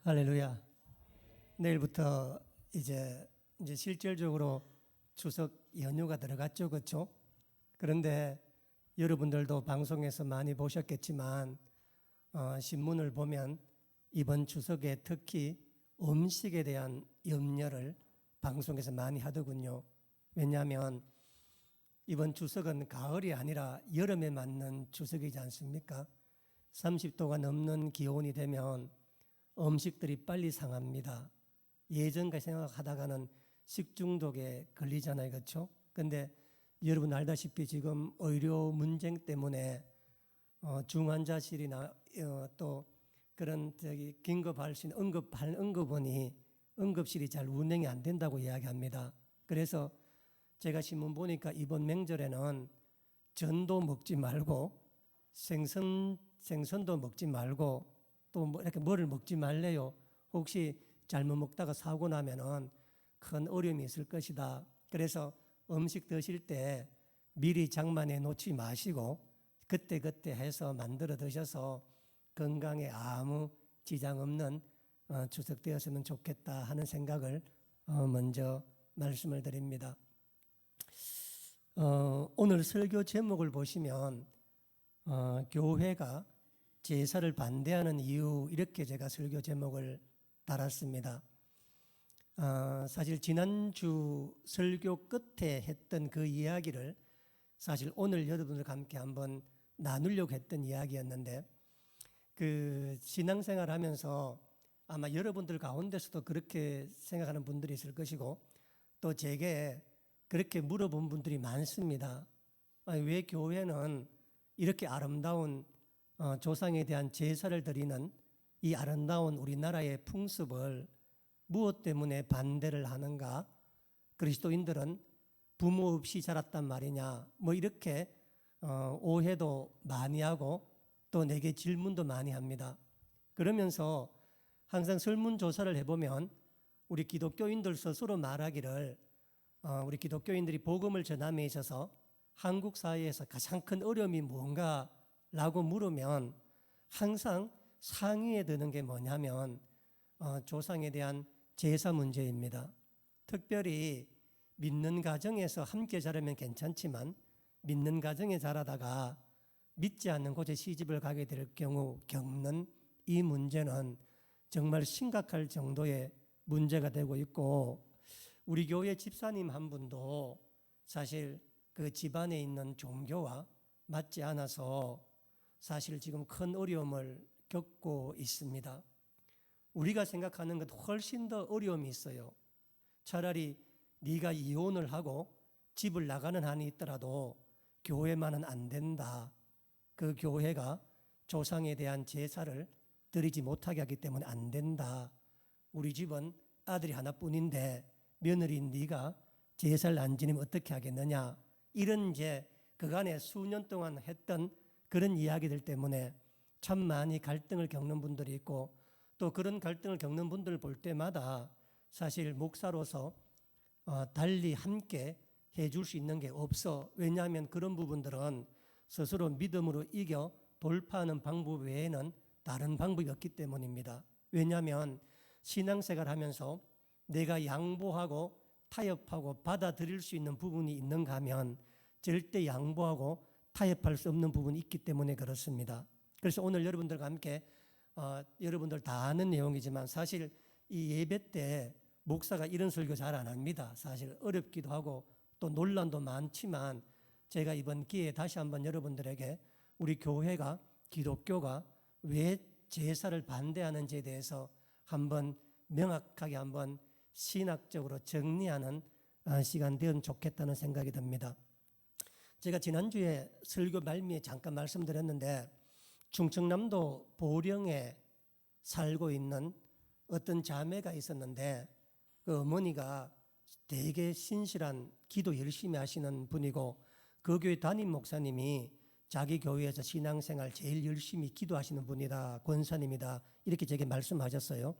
할렐루야. 내일부터 이제 실질적으로 추석 연휴가 들어갔죠, 그렇죠? 그런데 여러분들도 방송에서 많이 보셨겠지만 신문을 보면 이번 추석에 특히 음식에 대한 염려를 방송에서 많이 하더군요. 왜냐하면 이번 추석은 가을이 아니라 여름에 맞는 추석이지 않습니까? 30도가 넘는 기온이 되면 음식들이 빨리 상합니다. 예전과 생각하다가는 식중독에 걸리잖아요, 그렇죠? 근데 여러분 알다시피 지금 의료 문제 때문에 중환자실이나 또 그런 긴급할 수 있는 응급원이 응급실이 잘 운영이 안 된다고 이야기합니다. 그래서 제가 신문 보니까 이번 명절에는 전도 먹지 말고 생선도 먹지 말고 또 뭐 이렇게 뭐를 먹지 말래요. 혹시 잘못 먹다가 사고 나면은 큰 어려움이 있을 것이다. 그래서 음식 드실 때 미리 장만해 놓지 마시고 그때그때 해서 만들어 드셔서 건강에 아무 지장 없는 추석 되었으면 좋겠다 하는 생각을 먼저 말씀을 드립니다. 오늘 설교 제목을 보시면 교회가 제사를 반대하는 이유, 이렇게 제가 설교 제목을 달았습니다. 사실 지난주 설교 끝에 했던 그 이야기를 사실 오늘 여러분들과 함께 한번 나누려고 했던 이야기였는데, 그 신앙생활 하면서 아마 여러분들 가운데서도 그렇게 생각하는 분들이 있을 것이고 또 제게 그렇게 물어본 분들이 많습니다. 왜 교회는 이렇게 아름다운 조상에 대한 제사를 드리는 이 아름다운 우리나라의 풍습을 무엇 때문에 반대를 하는가? 그리스도인들은 부모 없이 자랐단 말이냐? 뭐 이렇게 오해도 많이 하고 또 내게 질문도 많이 합니다. 그러면서 항상 설문조사를 해보면 우리 기독교인들 스스로 말하기를 우리 기독교인들이 복음을 전함에 있어서 한국 사회에서 가장 큰 어려움이 뭔가 라고 물으면 항상 상위에 드는 게 뭐냐면 조상에 대한 제사 문제입니다. 특별히 믿는 가정에서 함께 자라면 괜찮지만 믿는 가정에 자라다가 믿지 않는 곳에 시집을 가게 될 경우 겪는 이 문제는 정말 심각할 정도의 문제가 되고 있고, 우리 교회 집사님 한 분도 사실 그 집안에 있는 종교와 맞지 않아서 사실 지금 큰 어려움을 겪고 있습니다. 우리가 생각하는 것 훨씬 더 어려움이 있어요. 차라리 네가 이혼을 하고 집을 나가는 한이 있더라도 교회만은 안 된다. 그 교회가 조상에 대한 제사를 드리지 못하게 하기 때문에 안 된다. 우리 집은 아들이 하나뿐인데 며느리인 네가 제사를 안 지내면 어떻게 하겠느냐. 이런 이제 그간에 수년 동안 했던 그런 이야기들 때문에 참 많이 갈등을 겪는 분들이 있고, 또 그런 갈등을 겪는 분들을 볼 때마다 사실 목사로서 달리 함께 해줄 수 있는 게 없어. 왜냐하면 그런 부분들은 스스로 믿음으로 이겨 돌파하는 방법 외에는 다른 방법이 없기 때문입니다. 왜냐하면 신앙생활 하면서 내가 양보하고 타협하고 받아들일 수 있는 부분이 있는가 하면 절대 양보하고 타협할 수 없는 부분이 있기 때문에 그렇습니다. 그래서 오늘 여러분들과 함께 여러분들 다 아는 내용이지만 사실 이 예배 때 목사가 이런 설교 잘 안 합니다. 사실 어렵기도 하고 또 논란도 많지만 제가 이번 기회에 다시 한번 여러분들에게 우리 교회가 기독교가 왜 제사를 반대하는지에 대해서 한번 명확하게 한번 신학적으로 정리하는 시간 되면 좋겠다는 생각이 듭니다. 제가 지난주에 설교 말미에 잠깐 말씀드렸는데 충청남도 보령에 살고 있는 어떤 자매가 있었는데 그 어머니가 되게 신실한 기도 열심히 하시는 분이고 그 교회 담임 목사님이 자기 교회에서 신앙생활 제일 열심히 기도하시는 분이다, 권사님이다, 이렇게 제게 말씀하셨어요.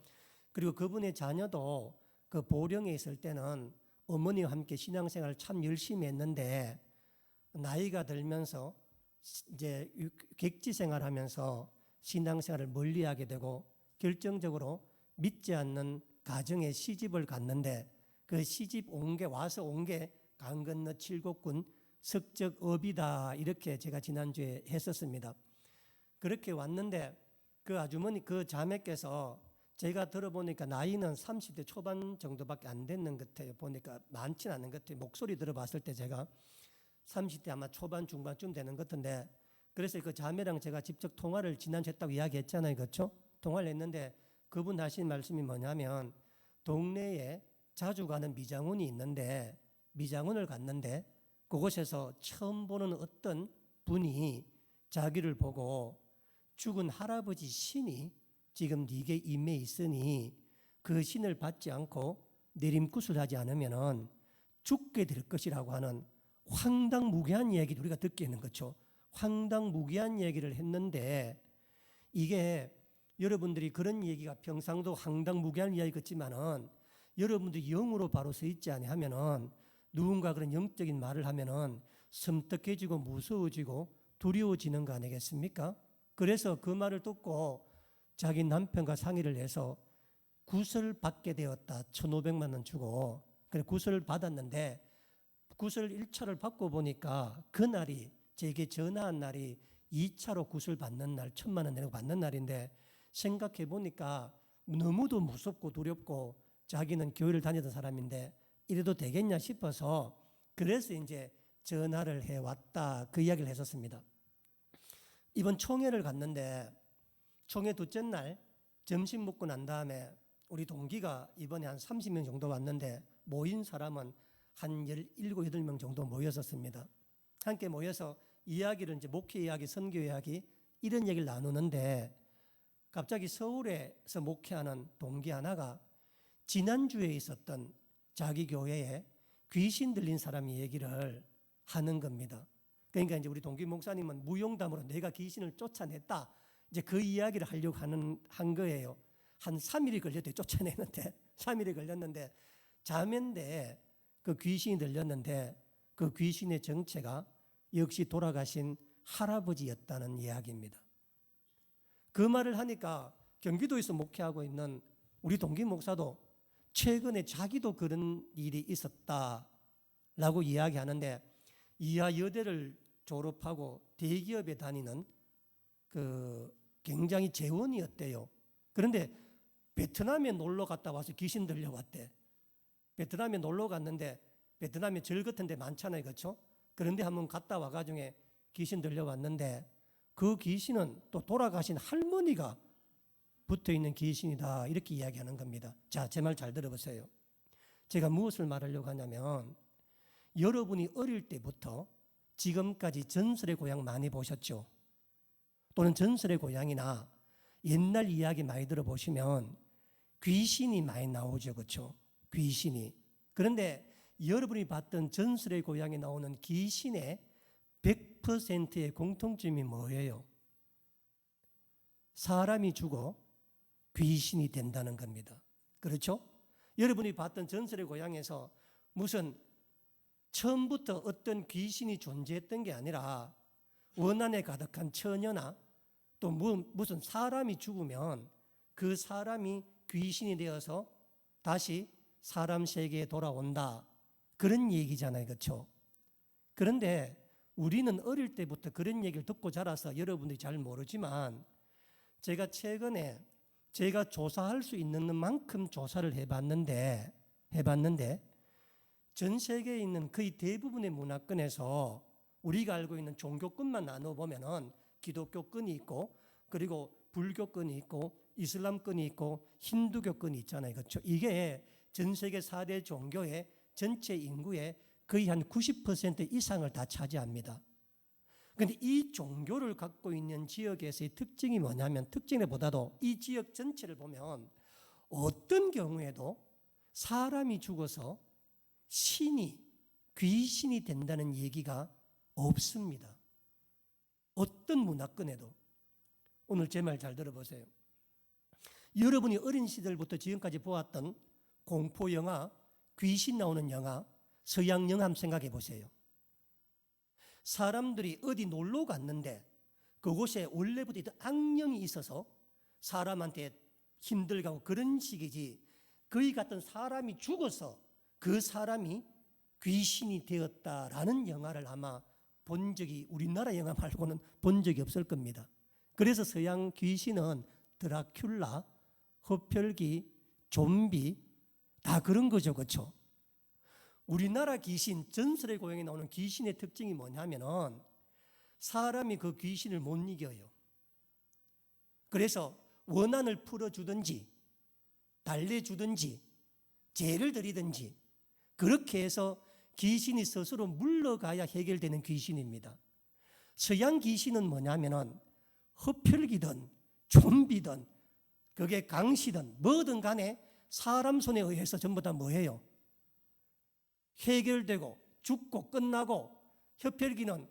그리고 그분의 자녀도 그 보령에 있을 때는 어머니와 함께 신앙생활을 참 열심히 했는데 나이가 들면서 이제 객지 생활하면서 신앙생활을 멀리하게 되고 결정적으로 믿지 않는 가정에 시집을 갔는데 그 시집 와서 온 게 강 건너 칠곡군 석적읍이다 이렇게 제가 지난주에 했었습니다. 그렇게 왔는데 그 아주머니 그 자매께서 제가 들어보니까 나이는 30대 초반 정도밖에 안 됐는 것 같아요. 보니까 많지는 않은 것 같아요. 목소리 들어봤을 때 제가 30대 아마 초반 중반쯤 되는 것 같은데, 그래서 그 자매랑 제가 직접 통화를 지난주에 했다고 이야기했잖아요. 그렇죠? 통화를 했는데 그분 하신 말씀이 뭐냐면 동네에 자주 가는 미장원이 있는데 미장원을 갔는데 그곳에서 처음 보는 어떤 분이 자기를 보고 죽은 할아버지 신이 지금 네게 임해 있으니 그 신을 받지 않고 내림굿을 하지 않으면 죽게 될 것이라고 하는 황당무계한 얘기를 우리가 듣게 있는 거죠. 황당무계한 얘기를 했는데 이게 여러분들이 그런 얘기가 평상도 황당무계한 이야기 같지만은 여러분들이 영으로 바로 서 있지 아니하면은 누군가 그런 영적인 말을 하면은 섬뜩해지고 무서워지고 두려워지는 거 아니겠습니까? 그래서 그 말을 듣고 자기 남편과 상의를 해서 구슬 받게 되었다. 1,500만 원 주고 그래 구슬을 받았는데 구슬 1차를 받고 보니까 그날이 제게 전화한 날이 2차로 구슬 받는 날 1,000만 원 내고 받는 날인데 생각해 보니까 너무도 무섭고 두렵고 자기는 교회를 다니던 사람인데 이래도 되겠냐 싶어서 그래서 이제 전화를 해왔다 그 이야기를 했었습니다. 이번 총회를 갔는데 총회 둘째 날 점심 먹고 난 다음에 우리 동기가 이번에 한 30명 정도 왔는데 모인 사람은 한 17, 8명 정도 모였었습니다. 함께 모여서 이야기를 이제 목회 이야기, 선교 이야기 이런 얘기를 나누는데 갑자기 서울에서 목회하는 동기 하나가 지난주에 있었던 자기 교회에 귀신 들린 사람이 얘기를 하는 겁니다. 그러니까 이제 우리 동기 목사님은 무용담으로 내가 귀신을 쫓아냈다. 이제 그 이야기를 하려고 한 거예요. 한 3일이 걸렸대요. 쫓아내는데 3일이 걸렸는데 자매인데 그 귀신이 들렸는데 그 귀신의 정체가 역시 돌아가신 할아버지였다는 이야기입니다. 그 말을 하니까 경기도에서 목회하고 있는 우리 동기 목사도 최근에 자기도 그런 일이 있었다라고 이야기하는데 이하 여대를 졸업하고 대기업에 다니는 그 굉장히 재원이었대요. 그런데 베트남에 놀러 갔다 와서 귀신 들려왔대. 베트남에 놀러 갔는데 베트남에 절 같은 데 많잖아요. 그렇죠? 그런데 한번 갔다 와가지고 귀신 들려왔는데 그 귀신은 또 돌아가신 할머니가 붙어있는 귀신이다 이렇게 이야기하는 겁니다. 자, 제 말 잘 들어보세요. 제가 무엇을 말하려고 하냐면 여러분이 어릴 때부터 지금까지 전설의 고향 많이 보셨죠? 또는 전설의 고향이나 옛날 이야기 많이 들어보시면 귀신이 많이 나오죠. 그렇죠? 귀신이. 그런데 여러분이 봤던 전설의 고향에 나오는 귀신의 100%의 공통점이 뭐예요? 사람이 죽어 귀신이 된다는 겁니다. 그렇죠? 여러분이 봤던 전설의 고향에서 무슨 처음부터 어떤 귀신이 존재했던 게 아니라 원한에 가득한 처녀나 또 무슨 사람이 죽으면 그 사람이 귀신이 되어서 다시 사람 세계에 돌아온다. 그런 얘기잖아요. 그렇죠? 그런데 우리는 어릴 때부터 그런 얘기를 듣고 자라서 여러분들이 잘 모르지만 제가 최근에 제가 조사할 수 있는 만큼 조사를 해봤는데 전 세계에 있는 거의 대부분의 문화권에서 우리가 알고 있는 종교권만 나눠보면은 기독교권이 있고 그리고 불교권이 있고 이슬람권이 있고 힌두교권이 있잖아요. 그렇죠? 이게 전 세계 4대 종교의 전체 인구의 거의 한 90% 이상을 다 차지합니다. 그런데 이 종교를 갖고 있는 지역에서의 특징이 뭐냐면 특징보다도 이 지역 전체를 보면 어떤 경우에도 사람이 죽어서 신이 귀신이 된다는 얘기가 없습니다. 어떤 문화권에도. 오늘 제 말 잘 들어보세요. 여러분이 어린 시절부터 지금까지 보았던 공포 영화, 귀신 나오는 영화, 서양 영화 한번 생각해 보세요. 사람들이 어디 놀러 갔는데 그곳에 원래부터 악령이 있어서 사람한테 힘들고 그런 식이지, 거의 같은 사람이 죽어서 그 사람이 귀신이 되었다라는 영화를 아마 본 적이, 우리나라 영화 말고는 본 적이 없을 겁니다. 그래서 서양 귀신은 드라큘라, 흡혈귀, 좀비 다 그런 거죠, 그렇죠? 우리나라 귀신, 전설의 고향에 나오는 귀신의 특징이 뭐냐면은 사람이 그 귀신을 못 이겨요. 그래서 원한을 풀어주든지 달래주든지 죄를 드리든지 그렇게 해서 귀신이 스스로 물러가야 해결되는 귀신입니다. 서양 귀신은 뭐냐면은 흡혈귀든 좀비든 그게 강시든 뭐든 간에 사람 손에 의해서 전부 다 뭐예요? 해결되고 죽고 끝나고, 흡혈귀는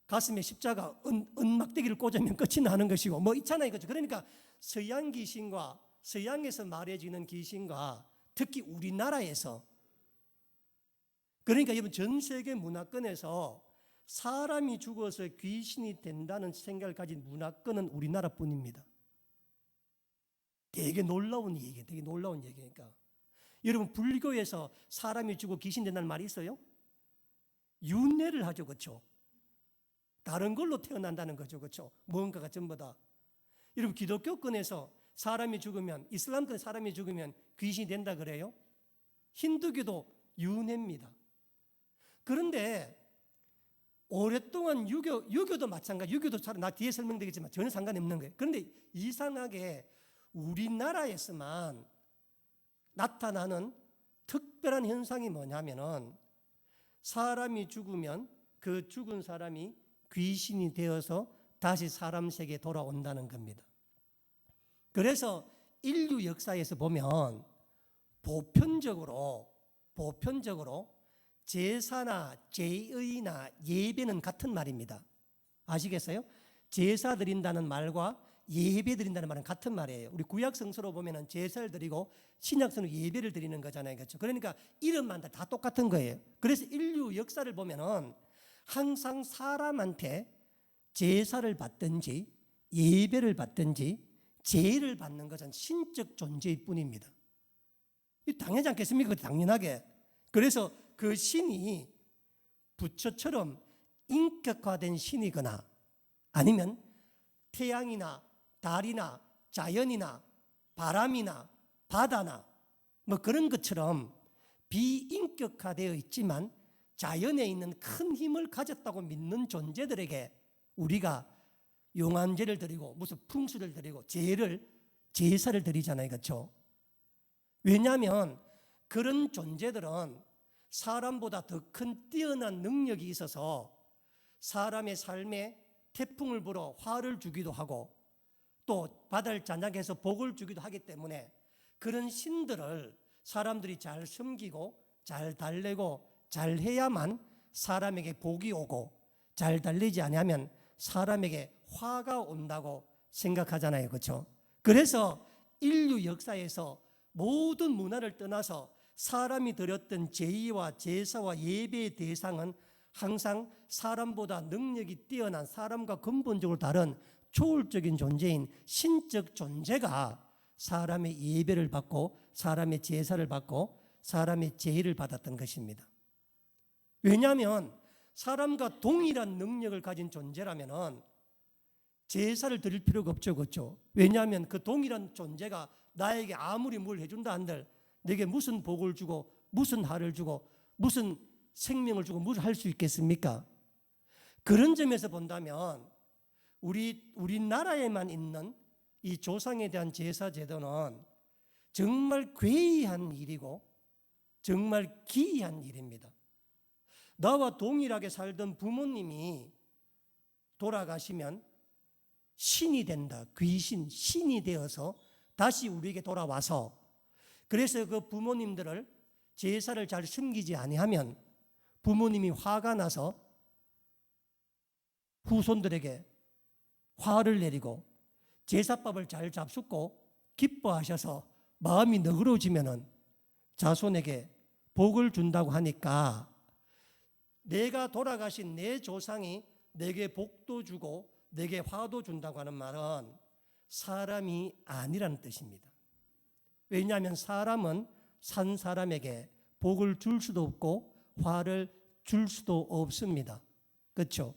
가슴에 십자가 은막대기를 꽂으면 끝이 나는 것이고 뭐 있잖아요, 그렇죠? 그러니까 서양 귀신과, 서양에서 말해지는 귀신과 특히 우리나라에서, 그러니까 여러분 전 세계 문화권에서 사람이 죽어서 귀신이 된다는 생각을 가진 문화권은 우리나라뿐입니다. 되게 놀라운 얘기예요. 되게 놀라운 얘기니까. 여러분 불교에서 사람이 죽고 귀신 된다는 말이 있어요? 윤회를 하죠, 그렇죠? 다른 걸로 태어난다는 거죠, 그렇죠? 뭔가가 전부 다. 여러분 기독교권에서 사람이 죽으면, 이슬람권 사람이 죽으면 귀신이 된다 그래요? 힌두교도 윤회입니다. 그런데 오랫동안 유교도 마찬가지, 유교도 나 뒤에 설명되겠지만 전혀 상관이 없는 거예요. 그런데 이상하게 우리나라에서만 나타나는 특별한 현상이 뭐냐면은 사람이 죽으면 그 죽은 사람이 귀신이 되어서 다시 사람 세계에 돌아온다는 겁니다. 그래서 인류 역사에서 보면 보편적으로 제사나 제의나 예배는 같은 말입니다. 아시겠어요? 제사 드린다는 말과 예배 드린다는 말은 같은 말이에요. 우리 구약 성서로 보면은 제사를 드리고 신약 성서는 예배를 드리는 거잖아요, 그렇죠? 그러니까 이름만 다 똑같은 거예요. 그래서 인류 역사를 보면은 항상 사람한테 제사를 받든지 예배를 받든지 제의를 받는 것은 신적 존재일 뿐입니다. 이 당연하지 않겠습니까? 당연하게. 그래서 그 신이 부처처럼 인격화된 신이거나 아니면 태양이나 달이나 자연이나 바람이나 바다나 뭐 그런 것처럼 비인격화되어 있지만 자연에 있는 큰 힘을 가졌다고 믿는 존재들에게 우리가 용안제를 드리고 무슨 풍수를 드리고 제사를 드리잖아요, 그렇죠? 왜냐하면 그런 존재들은 사람보다 더 큰 뛰어난 능력이 있어서 사람의 삶에 태풍을 불어 화를 주기도 하고 또 바다를 잔잔해서 복을 주기도 하기 때문에 그런 신들을 사람들이 잘 섬기고 잘 달래고 잘 해야만 사람에게 복이 오고, 잘 달래지 않으면 사람에게 화가 온다고 생각하잖아요, 그렇죠? 그래서 인류 역사에서 모든 문화를 떠나서 사람이 드렸던 제의와 제사와 예배의 대상은 항상 사람보다 능력이 뛰어난, 사람과 근본적으로 다른 초월적인 존재인 신적 존재가 사람의 예배를 받고 사람의 제사를 받고 사람의 제의를 받았던 것입니다. 왜냐하면 사람과 동일한 능력을 가진 존재라면 제사를 드릴 필요가 없죠, 그렇죠? 왜냐하면 그 동일한 존재가 나에게 아무리 뭘 해준다 한들 내게 무슨 복을 주고 무슨 할을 주고 무슨 생명을 주고 뭘 할 수 있겠습니까? 그런 점에서 본다면 우리나라에만 있는 이 조상에 대한 제사 제도는 정말 괴이한 일이고 정말 기이한 일입니다. 나와 동일하게 살던 부모님이 돌아가시면 신이 된다. 귀신, 신이 되어서 다시 우리에게 돌아와서, 그래서 그 부모님들을 제사를 잘 섬기지 아니하면 부모님이 화가 나서 후손들에게 화를 내리고 제사밥을 잘 잡숫고 기뻐하셔서 마음이 너그러워지면은 자손에게 복을 준다고 하니까 내가 돌아가신 내 조상이 내게 복도 주고 내게 화도 준다고 하는 말은 사람이 아니라는 뜻입니다. 왜냐하면 사람은 산 사람에게 복을 줄 수도 없고 화를 줄 수도 없습니다. 그렇죠?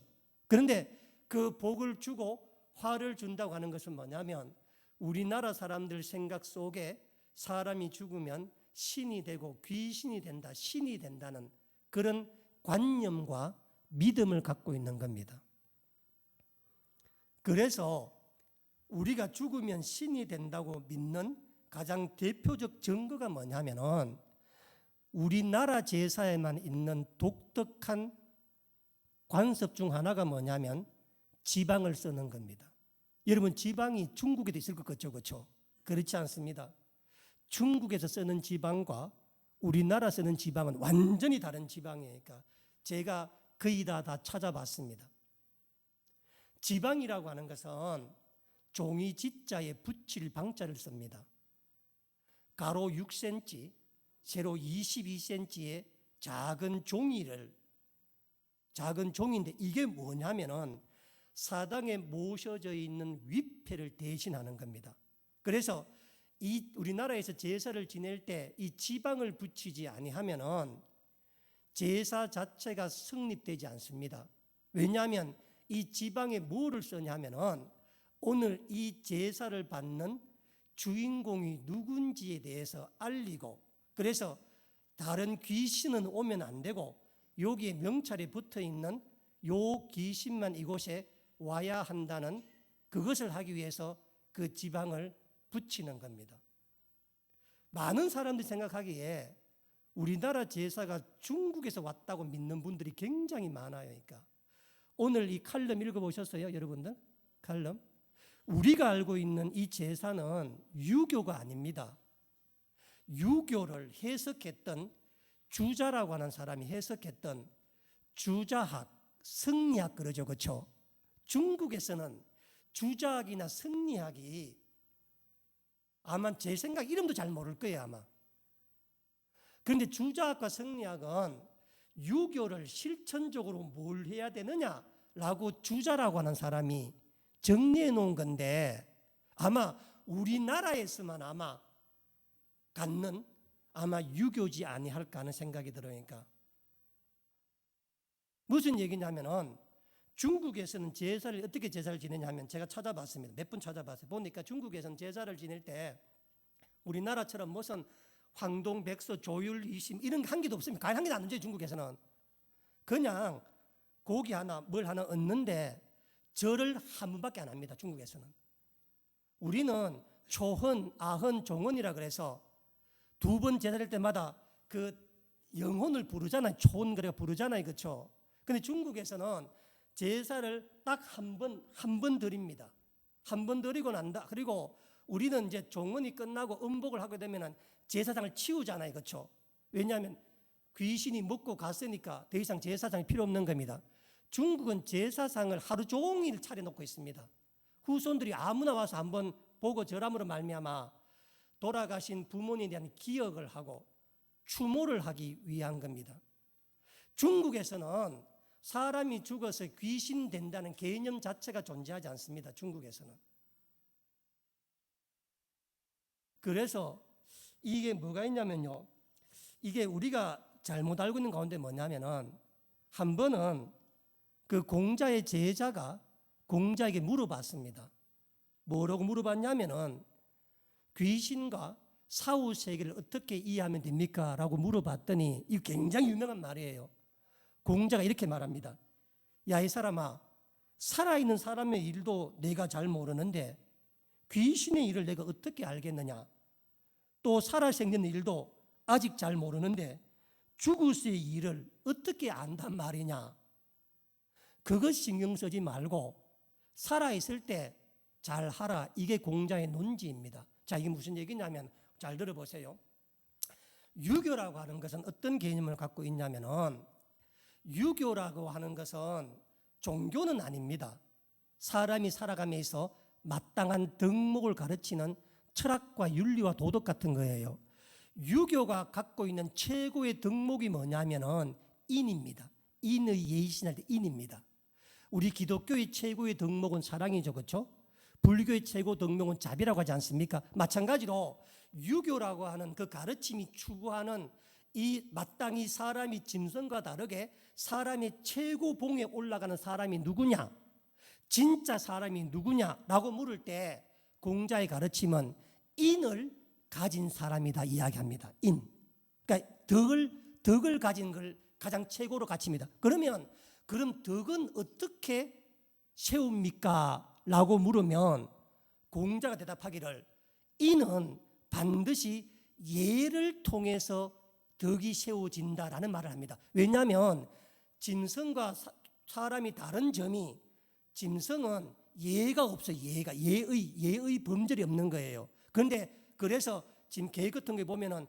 그런데 그 복을 주고 화를 준다고 하는 것은 뭐냐면 우리나라 사람들 생각 속에 사람이 죽으면 신이 되고 귀신이 된다, 신이 된다는 그런 관념과 믿음을 갖고 있는 겁니다. 그래서 우리가 죽으면 신이 된다고 믿는 가장 대표적 증거가 뭐냐면은 우리나라 제사에만 있는 독특한 관습 중 하나가 뭐냐면 지방을 쓰는 겁니다. 여러분 지방이 중국에도 있을 것 같죠, 그렇죠? 그렇지 않습니다. 중국에서 쓰는 지방과 우리나라 쓰는 지방은 완전히 다른 지방이니까 제가 거의 다 찾아봤습니다. 지방이라고 하는 것은 종이 지자에 붙일 방자를 씁니다. 가로 6cm, 세로 22cm의 작은 종인데 이게 뭐냐면은 사당에 모셔져 있는 위패를 대신하는 겁니다. 그래서 이 우리나라에서 제사를 지낼 때 이 지방을 붙이지 아니하면은 제사 자체가 성립되지 않습니다. 왜냐하면 이 지방에 뭐를 쓰냐면은 오늘 이 제사를 받는 주인공이 누군지에 대해서 알리고, 그래서 다른 귀신은 오면 안 되고 여기에 명찰에 붙어 있는 요 귀신만 이곳에 와야 한다는 그것을 하기 위해서 그 지방을 붙이는 겁니다. 많은 사람들이 생각하기에 우리나라 제사가 중국에서 왔다고 믿는 분들이 굉장히 많아요. 그러니까 오늘 이 칼럼 읽어보셨어요, 여러분들? 칼럼? 우리가 알고 있는 이 제사는 유교가 아닙니다. 유교를 해석했던 주자라고 하는 사람이 해석했던 주자학, 성리학 그러죠, 그렇죠? 중국에서는 주자학이나 성리학이 아마 제 생각 이름도 잘 모를 거예요, 아마. 그런데 주자학과 성리학은 유교를 실천적으로 뭘 해야 되느냐라고 주자라고 하는 사람이 정리해 놓은 건데 아마 우리나라에서만 아마 갖는 아마 유교지 아니할까 하는 생각이 들으니까 무슨 얘기냐면은 중국에서는 제사를 어떻게 제사를 지내냐 하면 제가 찾아봤습니다. 몇 분 찾아봤어요. 보니까 중국에서는 제사를 지낼 때 우리나라처럼 무슨 황동, 백서, 조율, 이심 이런 게 한 개도 없습니다. 과일 한 개도 안 얹어요. 중국에서는 그냥 고기 하나 뭘 하나 얹는데 절을 한 번밖에 안 합니다. 중국에서는. 우리는 초헌, 아헌, 종헌이라 그래서 두 번 제사할 때마다 그 영혼을 부르잖아요. 초헌 그래가 부르잖아요. 그렇죠? 근데 중국에서는 제사를 딱 한 번 드립니다. 한 번 드리고 난다. 그리고 우리는 이제 종헌이 끝나고 음복을 하게 되면 제사장을 치우잖아요. 그렇죠? 왜냐하면 귀신이 먹고 갔으니까 더 이상 제사장이 필요 없는 겁니다. 중국은 제사상을 하루 종일 차려놓고 있습니다. 후손들이 아무나 와서 한번 보고 절함으로 말미암아 돌아가신 부모님에 대한 기억을 하고 추모를 하기 위한 겁니다. 중국에서는 사람이 죽어서 귀신 된다는 개념 자체가 존재하지 않습니다. 중국에서는. 그래서 이게 뭐가 있냐면요. 이게 우리가 잘못 알고 있는 가운데 뭐냐면은 한 번은 그 공자의 제자가 공자에게 물어봤습니다. 뭐라고 물어봤냐면은 귀신과 사후세계를 어떻게 이해하면 됩니까? 라고 물어봤더니 이거 굉장히 유명한 말이에요. 공자가 이렇게 말합니다. 야, 이 사람아, 살아있는 사람의 일도 내가 잘 모르는데 귀신의 일을 내가 어떻게 알겠느냐? 또 살아생전 일도 아직 잘 모르는데 죽을수의 일을 어떻게 안단 말이냐? 그것 신경 쓰지 말고 살아있을 때 잘 하라. 이게 공자의 논지입니다. 자, 이게 무슨 얘기냐면 잘 들어보세요. 유교라고 하는 것은 어떤 개념을 갖고 있냐면은 유교라고 하는 것은 종교는 아닙니다. 사람이 살아가면서 마땅한 덕목을 가르치는 철학과 윤리와 도덕 같은 거예요. 유교가 갖고 있는 최고의 덕목이 뭐냐면은 인입니다. 인의 예의신할 때 인입니다. 우리 기독교의 최고의 덕목은 사랑이죠, 그렇죠? 불교의 최고 덕명은 자비라고 하지 않습니까? 마찬가지로 유교라고 하는 그 가르침이 추구하는 이 마땅히 사람이 짐승과 다르게 사람의 최고봉에 올라가는 사람이 누구냐, 진짜 사람이 누구냐라고 물을 때 공자의 가르침은 인을 가진 사람이다 이야기합니다. 인. 그러니까 덕을 가진 걸 가장 최고로 가칩니다. 그럼 덕은 어떻게 세웁니까? 라고 물으면 공자가 대답하기를 인은 반드시 예를 통해서 덕이 세워진다라는 말을 합니다. 왜냐하면 짐승과 사람이 다른 점이 짐승은 예가 없어요. 예의 범절이 없는 거예요. 그런데 그래서 지금 계획 같은 거 보면은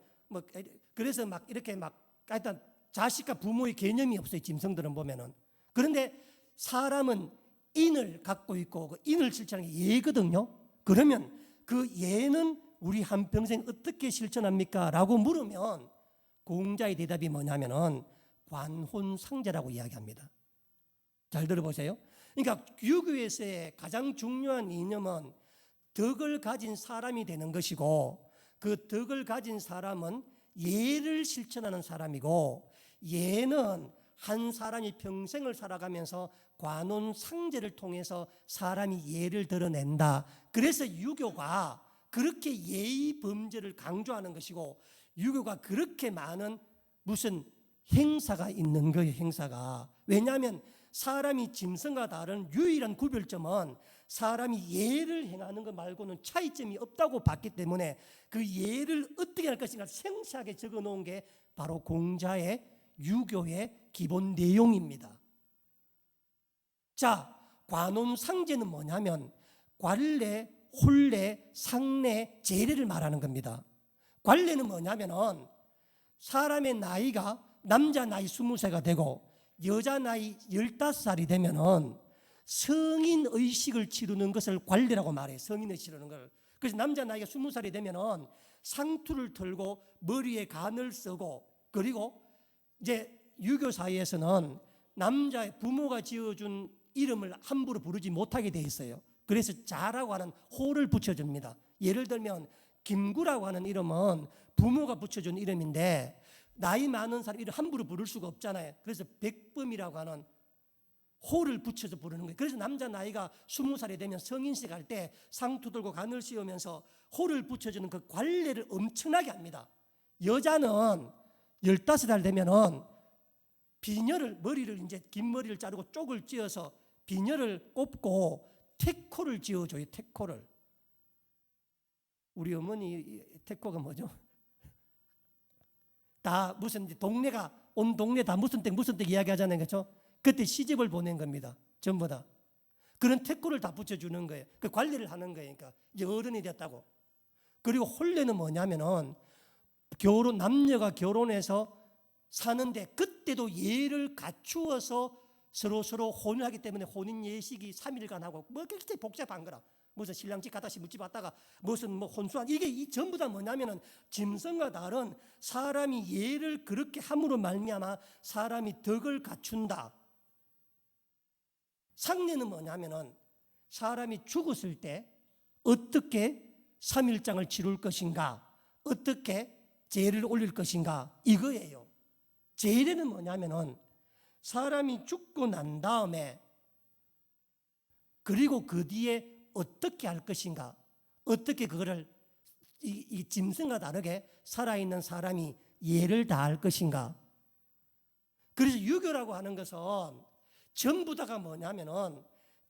그래서 막 이렇게 막 일단 자식과 부모의 개념이 없어요. 짐승들은 보면은. 그런데 사람은 인을 갖고 있고 그 인을 실천하는 게 예거든요. 그러면 그 예는 우리 한평생 어떻게 실천합니까? 라고 물으면 공자의 대답이 뭐냐면은 관혼상제라고 이야기합니다. 잘 들어보세요. 그러니까 유교에서의 가장 중요한 이념은 덕을 가진 사람이 되는 것이고 그 덕을 가진 사람은 예를 실천하는 사람이고 예는 한 사람이 평생을 살아가면서 관혼상제를 통해서 사람이 예를 드러낸다. 그래서 유교가 그렇게 예의 범죄를 강조하는 것이고 유교가 그렇게 많은 무슨 행사가 있는 거예요. 행사가. 왜냐하면 사람이 짐승과 다른 유일한 구별점은 사람이 예를 행하는 것 말고는 차이점이 없다고 봤기 때문에 그 예를 어떻게 할 것인가 생생하게 적어놓은 게 바로 공자의 유교의 기본 내용입니다. 자, 관혼상제는 뭐냐면 관례, 혼례, 상례, 제례를 말하는 겁니다. 관례는 뭐냐면은 사람의 나이가 남자 나이 20세가 되고 여자 나이 15살이 되면은 성인 의식을 치르는 것을 관례라고 말해요. 성인 의식을 치르는 걸. 그래서 남자 나이가 20살이 되면은 상투를 털고 머리에 간을 쓰고 그리고 이제 유교 사회에서는 남자의 부모가 지어준 이름을 함부로 부르지 못하게 돼 있어요. 그래서 자라고 하는 호를 붙여줍니다. 예를 들면 김구라고 하는 이름은 부모가 붙여준 이름인데 나이 많은 사람 이름 함부로 부를 수가 없잖아요. 그래서 백범이라고 하는 호를 붙여서 부르는 거예요. 그래서 남자 나이가 20살이 되면 성인식 할 때 상투 들고 간을 씌우면서 호를 붙여주는 그 관례를 엄청나게 합니다. 여자는 15살 되면은 비녀를 머리를 이제 긴 머리를 자르고 쪽을 찧어서 비녀를 꼽고 태코를 지어줘요. 태코를. 우리 어머니 태코가 뭐죠? 다 무슨 동네가 온 동네 다 무슨 댁 이야기하잖아요. 그렇죠? 그때 시집을 보낸 겁니다. 전부 다. 그런 태코를 다 붙여주는 거예요. 그 관리를 하는 거예요. 그러니까 이제 어른이 됐다고. 그리고 혼례는 뭐냐면은 남녀가 결혼해서 사는데 그때도 예를 갖추어서 서로 혼인하기 때문에 혼인 예식이 3일간 하고 뭐 굉장히 복잡한 거라. 무슨 신랑집 갔다 시집집 왔다가 무슨 뭐 혼수한 이게 전부 다 뭐냐면은 짐승과 다른 사람이 예를 그렇게 함으로 말미암아 사람이 덕을 갖춘다. 상례는 뭐냐면은 사람이 죽었을 때 어떻게 3일장을 치룰 것인가, 어떻게 제를 올릴 것인가 이거예요. 제례는 뭐냐면은 사람이 죽고 난 다음에 그리고 그 뒤에 어떻게 할 것인가, 어떻게 그거를 이 짐승과 다르게 살아있는 사람이 예를 다할 것인가. 그래서 유교라고 하는 것은 전부 다가 뭐냐면은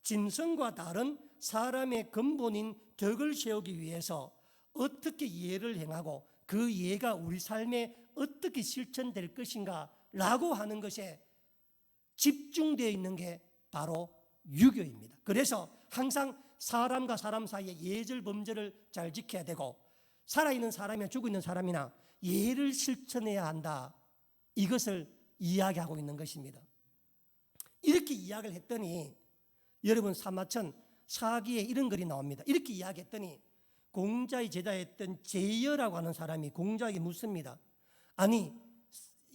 짐승과 다른 사람의 근본인 덕을 세우기 위해서 어떻게 예를 행하고 그 예가 우리 삶에 어떻게 실천될 것인가 라고 하는 것에 집중되어 있는 게 바로 유교입니다. 그래서 항상 사람과 사람 사이에 예절 범절을 잘 지켜야 되고 살아있는 사람이나 죽어있는 사람이나 예를 실천해야 한다. 이것을 이야기하고 있는 것입니다. 이렇게 이야기를 했더니 여러분 사마천 사기에 이런 글이 나옵니다. 이렇게 이야기했더니 공자의 제자였던 제여라고 하는 사람이 공자에게 묻습니다. 아니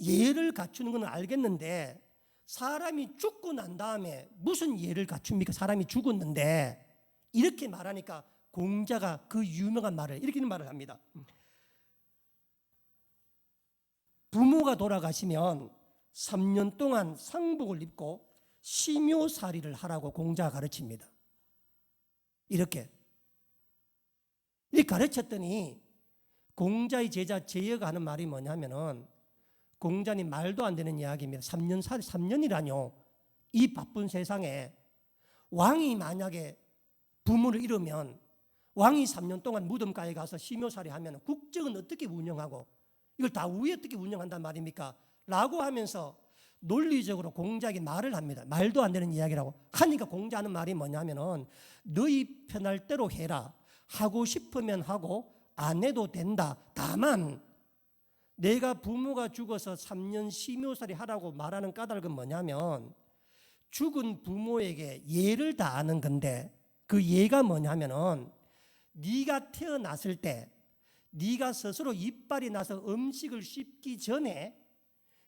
예를 갖추는 건 알겠는데 사람이 죽고 난 다음에 무슨 예를 갖춥니까? 사람이 죽었는데 이렇게 말하니까 공자가 그 유명한 말을 이렇게 말을 합니다. 부모가 돌아가시면 3년 동안 상복을 입고 심요살이를 하라고 공자가 가르칩니다. 이렇게 가르쳤더니 공자의 제자 제여가 하는 말이 뭐냐면은, 공자님 말도 안 되는 이야기입니다. 3년이라뇨. 이 바쁜 세상에 왕이 만약에 부모를 잃으면 왕이 3년 동안 무덤가에 가서 심요살이 하면 국정은 어떻게 운영하고 이걸 다 위에 어떻게 운영한단 말입니까? 라고 하면서 논리적으로 공자에게 말을 합니다. 말도 안 되는 이야기라고 하니까 공자하는 말이 뭐냐면은, 너희 편할 대로 해라. 하고 싶으면 하고 안 해도 된다. 다만 내가 부모가 죽어서 3년 심요살이 하라고 말하는 까닭은 뭐냐면, 죽은 부모에게 예를 다하는 건데, 그 예가 뭐냐면은, 네가 태어났을 때 네가 스스로 이빨이 나서 음식을 씹기 전에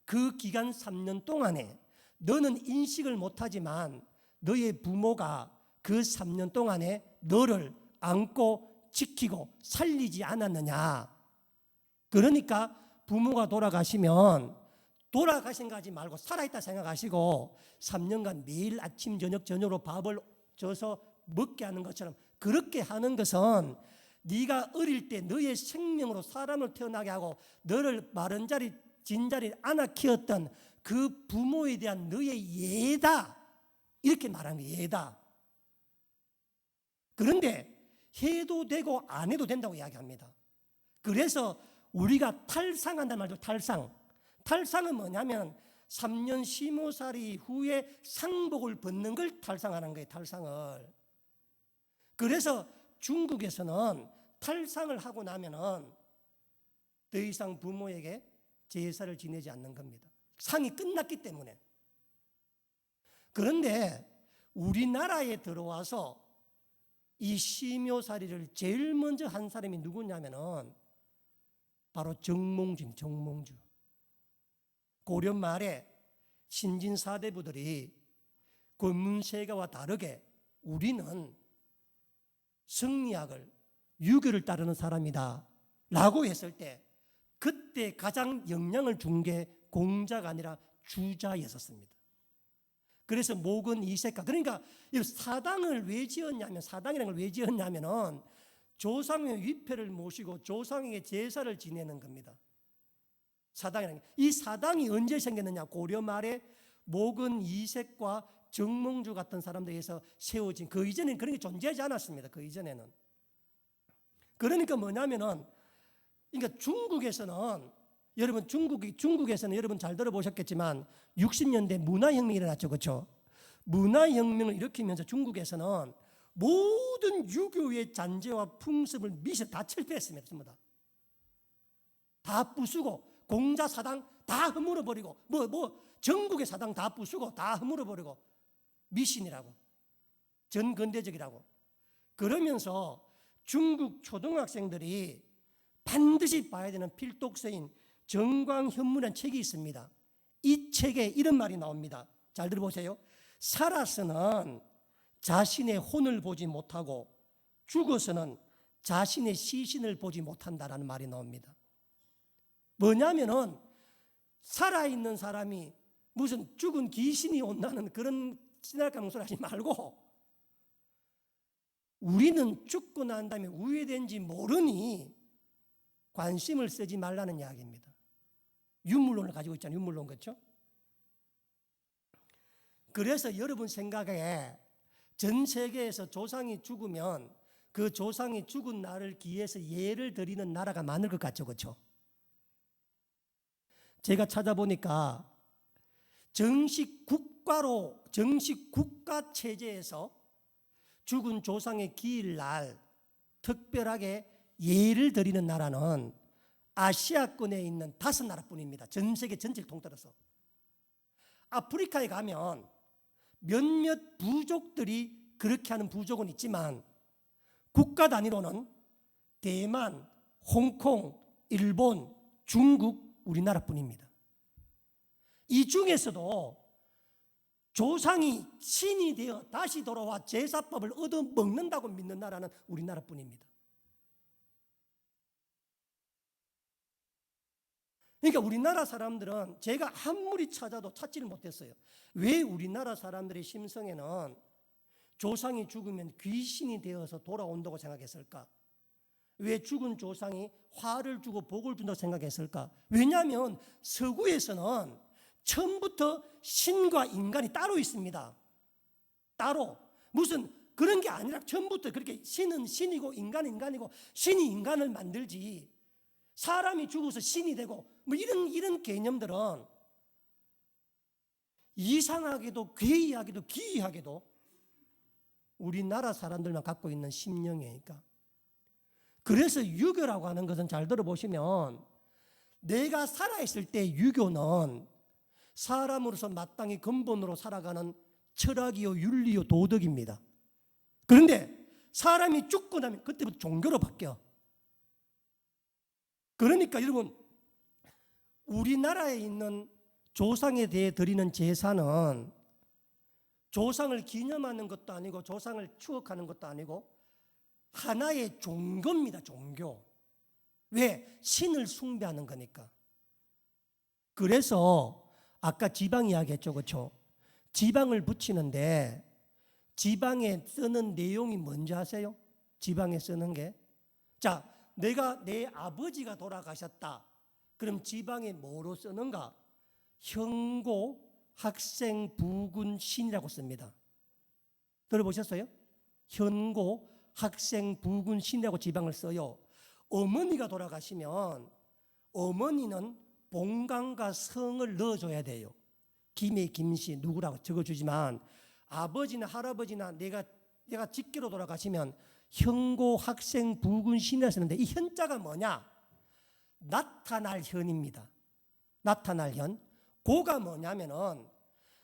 그 기간 3년 동안에 너는 인식을 못하지만 너의 부모가 그 3년 동안에 너를 안고 지키고 살리지 않았느냐. 그러니까 부모가 돌아가시면 돌아가신 거 하지 말고 살아있다 생각하시고 3년간 매일 아침 저녁으로 밥을 줘서 먹게 하는 것처럼 그렇게 하는 것은 네가 어릴 때 너의 생명으로 사람을 태어나게 하고 너를 마른 자리 진자리에 안아 키웠던 그 부모에 대한 너의 예다. 이렇게 말하는 게 예다. 그런데 해도 되고 안 해도 된다고 이야기합니다. 그래서 우리가 탈상한다는 말도 탈상은 뭐냐면 3년 심호살이 후에 상복을 벗는 걸 탈상하는 거예요. 탈상을. 그래서 중국에서는 탈상을 하고 나면은 더 이상 부모에게 제사를 지내지 않는 겁니다. 상이 끝났기 때문에. 그런데 우리나라에 들어와서 이 심요살이를 제일 먼저 한 사람이 누구냐면은 바로 정몽주. 고려 말에 신진 사대부들이 권문세가와 다르게 우리는 성리학을 유교를 따르는 사람이다 라고 했을 때 그때 가장 영향을 준 게 공자가 아니라 주자였었습니다. 그래서 목은 이색가, 그러니까 사당을 왜 지었냐면, 사당이라는 걸 왜 지었냐면은 조상의 위패를 모시고 조상에게 제사를 지내는 겁니다. 사당이라는 게. 이 사당이 언제 생겼느냐? 고려 말에 목은 이색과 정몽주 같은 사람들에서 세워진, 그 이전에는 그런 게 존재하지 않았습니다. 그 이전에는. 그러니까 뭐냐면은, 그러니까 중국에서는 여러분 잘 들어보셨겠지만 60년대 문화혁명이 일어났죠. 그렇죠? 문화혁명을 일으키면서 중국에서는 모든 유교의 잔재와 풍습을 미시 다 철폐했습니다. 전부 다 부수고 공자 사당 다 허물어버리고 전국의 사당 다 부수고 다 허물어버리고 미신이라고 전근대적이라고 그러면서 중국 초등학생들이 반드시 봐야 되는 필독서인 정광현문이라는 책이 있습니다. 이 책에 이런 말이 나옵니다. 잘 들어보세요. 살아서는 자신의 혼을 보지 못하고 죽어서는 자신의 시신을 보지 못한다라는 말이 나옵니다. 뭐냐면은 살아있는 사람이 무슨 죽은 귀신이 온다는 그런 신랄한 소리 하지 말고, 우리는 죽고 난 다음에 우회된지 모르니 관심을 쓰지 말라는 이야기입니다. 유물론을 가지고 있잖아요. 유물론. 그렇죠? 그래서 여러분 생각에 전 세계에서 조상이 죽으면 그 조상이 죽은 날을 기해서 예를 드리는 나라가 많을 것 같죠. 그렇죠? 제가 찾아보니까 정식 국가 체제에서 죽은 조상의 기일날 특별하게 예를 드리는 나라는 아시아권에 있는 5나라뿐입니다. 전 세계 전체를 통틀어서. 아프리카에 가면 몇몇 부족들이 그렇게 하는 부족은 있지만 국가 단위로는 대만, 홍콩, 일본, 중국, 우리나라뿐입니다. 이 중에서도 조상이 신이 되어 다시 돌아와 제사법을 얻어먹는다고 믿는 나라는 우리나라뿐입니다. 그러니까 우리나라 사람들은 제가 아무리 찾아도 찾지를 못했어요. 왜 우리나라 사람들의 심성에는 조상이 죽으면 귀신이 되어서 돌아온다고 생각했을까? 왜 죽은 조상이 화를 주고 복을 준다고 생각했을까? 왜냐하면 서구에서는 처음부터 신과 인간이 따로 있습니다. 따로. 무슨 그런 게 아니라 처음부터 그렇게 신은 신이고 인간은 인간이고 신이 인간을 만들지 사람이 죽어서 신이 되고 뭐 이런 개념들은 이상하게도 괴이하게도 기이하게도 우리나라 사람들만 갖고 있는 심령이니까. 그래서 유교라고 하는 것은 잘 들어보시면 내가 살아있을 때 유교는 사람으로서 마땅히 근본으로 살아가는 철학이요 윤리요 도덕입니다. 그런데 사람이 죽고 나면 그때부터 종교로 바뀌어. 그러니까 여러분 우리나라에 있는 조상에 대해 드리는 제사는 조상을 기념하는 것도 아니고 조상을 추억하는 것도 아니고 하나의 종교입니다. 종교. 왜? 신을 숭배하는 거니까. 그래서 아까 지방 이야기했죠. 그렇죠? 지방을 붙이는데 지방에 쓰는 내용이 뭔지 아세요? 지방에 쓰는 게. 자, 내가 내 아버지가 돌아가셨다. 그럼 지방에 뭐로 쓰는가? 형고 학생 부군 신이라고 씁니다. 들어보셨어요? 현고 학생 부군 신이라고 지방을 써요. 어머니가 돌아가시면 어머니는 본강과 성을 넣어줘야 돼요. 김해 김씨 누구라고 적어주지만 아버지나 할아버지나 내가 직계로 돌아가시면 현고 학생 부군 신이라 쓰는데 이 현자가 뭐냐? 나타날 현입니다. 나타날 현. 고가 뭐냐면은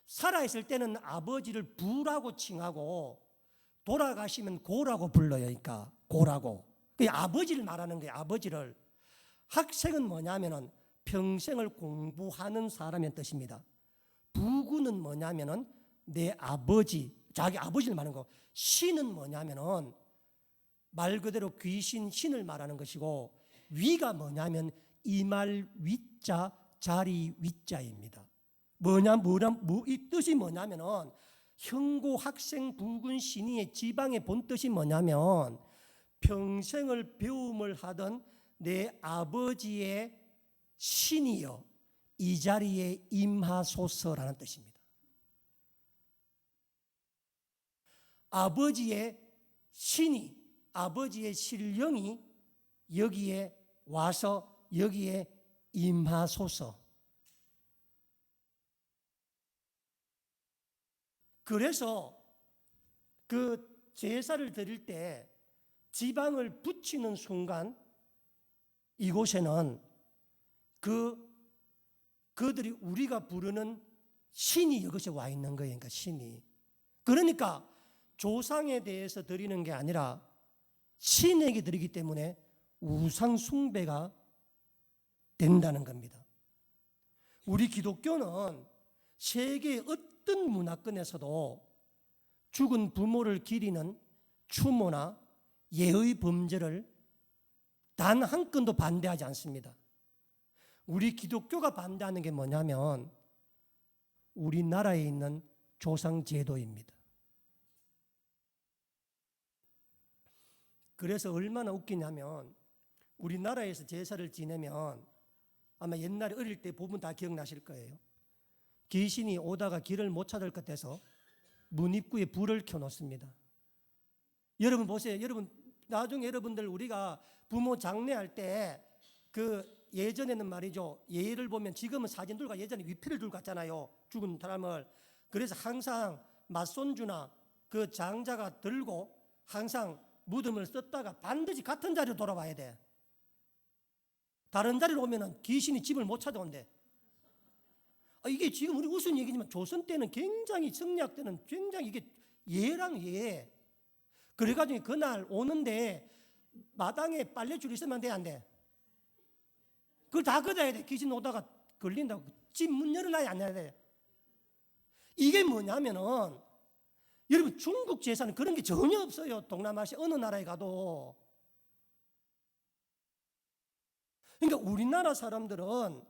살아있을 때는 아버지를 부라고 칭하고 돌아가시면 고라고 불러요. 그러니까 고라고. 아버지를 말하는 거예요. 아버지를. 학생은 뭐냐면은 평생을 공부하는 사람의 뜻입니다. 부군은 뭐냐면은 내 아버지, 자기 아버지를 말하는 거. 신은 뭐냐면은 말 그대로 귀신, 신을 말하는 것이고 위가 뭐냐면 이말 위자, 자리 위자입니다. 이 뜻이 뭐냐면은 형고 학생 부군 신이의 지방의 본 뜻이 뭐냐면 평생을 배움을 하던 내 아버지의 신이여 이 자리에 임하소서라는 뜻입니다. 아버지의 신이 아버지의 신령이 여기에 와서 여기에 임하소서. 그래서 그 제사를 드릴 때 지방을 붙이는 순간 이곳에는 그들이 우리가 부르는 신이 이것에 와 있는 거예요. 그러니까 신이. 그러니까 조상에 대해서 드리는 게 아니라 신에게 드리기 때문에 우상 숭배가 된다는 겁니다. 우리 기독교는 세계의 어떤 문화권에서도 죽은 부모를 기리는 추모나 예의 범죄를 단 한 건도 반대하지 않습니다. 우리 기독교가 반대하는 게 뭐냐면 우리나라에 있는 조상 제도입니다. 그래서 얼마나 웃기냐면 우리나라에서 제사를 지내면 아마 옛날에 어릴 때 부분 다 기억나실 거예요. 귀신이 오다가 길을 못 찾을 것 같아서 문 입구에 불을 켜놓습니다. 여러분 보세요. 여러분 나중에 여러분들 우리가 부모 장례할 때 예전에는 말이죠. 예를 보면 지금은 사진 들고 예전에 위패를 들고 갔잖아요. 죽은 사람을. 그래서 항상 맞손주나 그 장자가 들고 항상 무덤을 썼다가 반드시 같은 자리로 돌아와야 돼. 다른 자리로 오면은 귀신이 집을 못 찾아온대. 이게 지금 우리 웃은 얘기지만 조선 때는 굉장히 성리학 때는 굉장히 이게 예랑 예. 그래가지고 그날 오는데 마당에 빨래줄 있으면 안 돼, 안 돼? 그걸 다 걷어야 돼. 귀신 오다가 걸린다고. 집 문 열어놔야 안 해야 돼. 이게 뭐냐면은 여러분 중국 제사는 그런 게 전혀 없어요. 동남아시아 어느 나라에 가도. 그러니까 우리나라 사람들은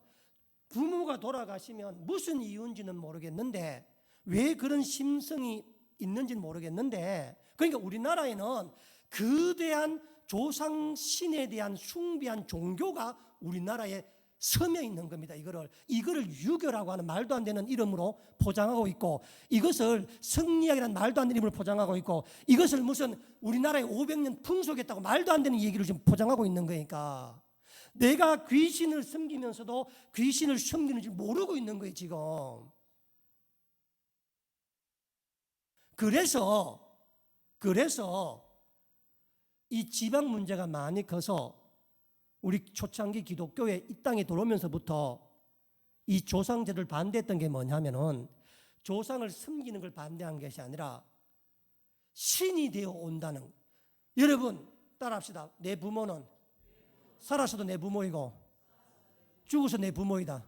부모가 돌아가시면 무슨 이유인지는 모르겠는데 왜 그런 심성이 있는지는 모르겠는데 그러니까 우리나라에는 거대한 조상 신에 대한 숭배한 종교가 우리나라에 서며 있는 겁니다. 이거를 유교라고 하는 말도 안 되는 이름으로 포장하고 있고 이것을 성리학이라는 말도 안 되는 이름으로 포장하고 있고 이것을 무슨 우리나라의 500년 풍속이었다고 말도 안 되는 얘기를 지금 포장하고 있는 거니까 내가 귀신을 섬기면서도 귀신을 섬기는지 모르고 있는 거예요 지금. 그래서 이 지방 문제가 많이 커서 우리 초창기 기독교에 이 땅에 들어오면서부터 이 조상제를 반대했던 게 뭐냐면은 조상을 섬기는 걸 반대한 것이 아니라 신이 되어 온다는. 여러분 따라합시다. 내 부모는 살아서도 내 부모이고 죽어서 내 부모이다.